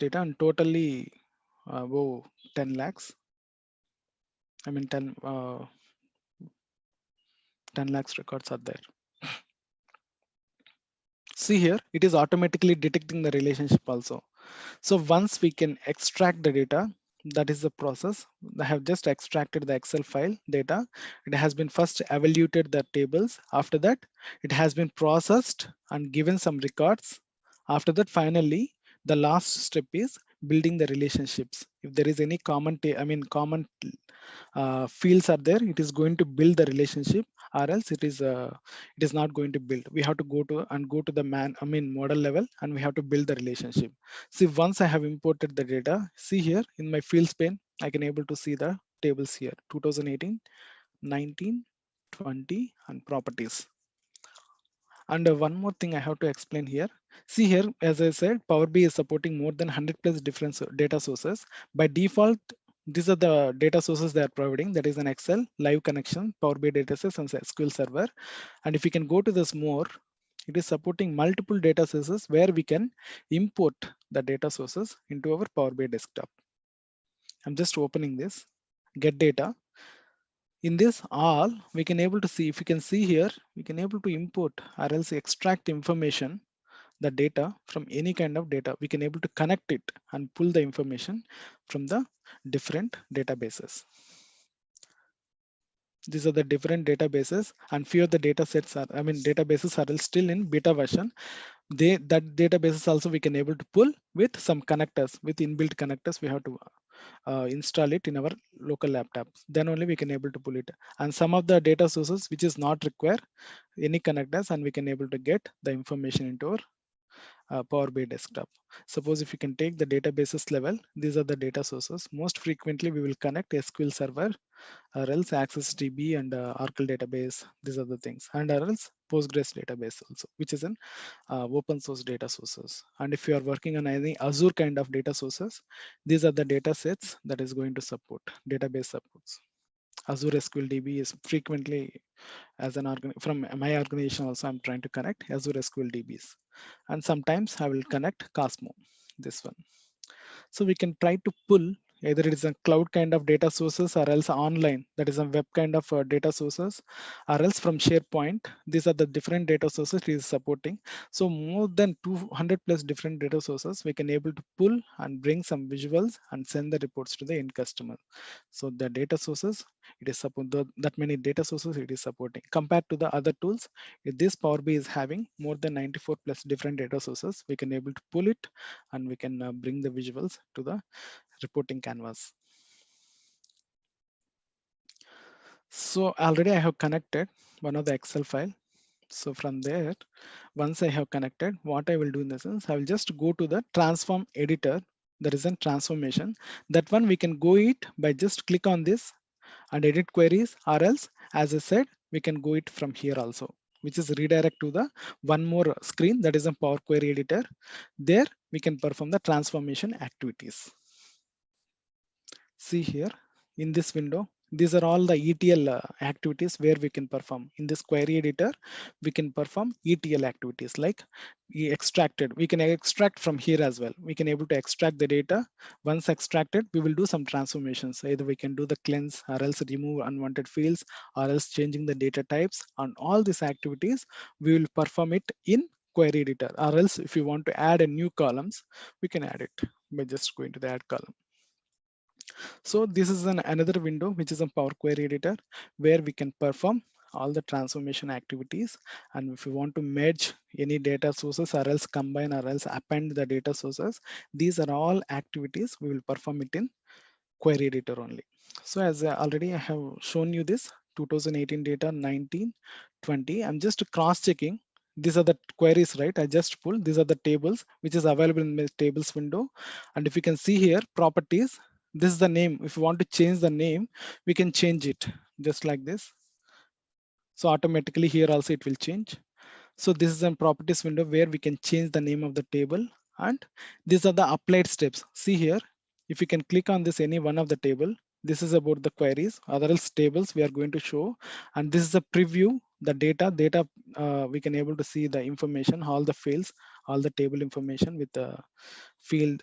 data and totally above 10 lakhs. I mean 10 lakhs records are there. See here, it is automatically detecting the relationship also. So once we can extract the data, that is the process. I have just extracted the Excel file data. It has been first evaluated the tables. After that, it has been processed and given some records. After that, finally, the last step is building the relationships. If there is any common fields are there, it is going to build the relationship, or else it is not going to build. We have to go to the model level, and we have to build the relationship. See, once I have imported the data, see here in my fields pane, I can able to see the tables here: 2018, 19, 20, and properties. And one more thing I have to explain here. See here, as I said, Power BI is supporting more than 100 plus different data sources. By default, these are the data sources they are providing. That is an Excel, live connection, Power BI datasets, and SQL Server. And if you can go to this more, it is supporting multiple data sources where we can import the data sources into our Power BI desktop. I'm just opening this, get data. In this all, we can able to see, if you can see here, we can able to import or else extract information, the data from any kind of data. We can able to connect it and pull the information from the different databases. These are the different databases, and few of the data sets are, databases are still in beta version. That databases also we can able to pull with some connectors, with inbuilt connectors. We have to install it in our local laptops. Then only we can able to pull it. And some of the data sources which is not require any connectors, and we can able to get the information into our Power BI desktop. Suppose if you can take the databases level, these are the data sources. Most frequently, we will connect SQL Server, or else Access DB and Oracle database. These are the things, and or else Postgres database also, which is an open source data sources. And if you are working on any Azure kind of data sources, these are the data sets that is going to support database supports. Azure SQL DB is frequently, as an from my organization also, I'm trying to connect Azure SQL DBs, and sometimes I will connect Cosmo, this one. So we can try to pull either it is a cloud kind of data sources, or else online, that is a web kind of data sources, or else from SharePoint. These are the different data sources it is supporting. So more than 200 plus different data sources we can able to pull and bring some visuals and send the reports to the end customer. So the data sources, it is support that many data sources it is supporting. Compared to the other tools, this Power BI is having more than 94 plus different data sources. We can able to pull it, and we can bring the visuals to the reporting canvas. So already I have connected one of the Excel file. So from there, once I have connected, what I will do in the sense, I will just go to the transform editor. There is a transformation. That one we can go it by just click on this and edit queries, or else, as I said, we can go it from here also, which is redirect to the one more screen, that is a Power Query editor. There we can perform the transformation activities. See here in this window, these are all the ETL activities where we can perform. In this query editor, we can perform ETL activities like extracted. We can extract from here as well. We can able to extract the data. Once extracted, we will do some transformations. Either we can do the cleanse, or else remove unwanted fields, or else changing the data types. On all these activities, we will perform it in query editor. Or else if you want to add a new columns, we can add it by just going to the add column. So this is another window which is a Power Query editor where we can perform all the transformation activities. And if you want to merge any data sources, or else combine, or else append the data sources, these are all activities we will perform it in query editor only. So as already I have shown you this 2018 data, 19, 20. I'm just cross checking. These are the queries, right? I just pulled. These are the tables which is available in the tables window. And if you can see here, properties, this is the name. If you want to change the name, we can change it just like this. So automatically here also it will change. So this is a properties window where we can change the name of the table, and these are the applied steps. See here, if you can click on this any one of the table, this is about the queries, other else tables we are going to show, and this is a preview, the data we can able to see the information, all the fields, all the table information with the field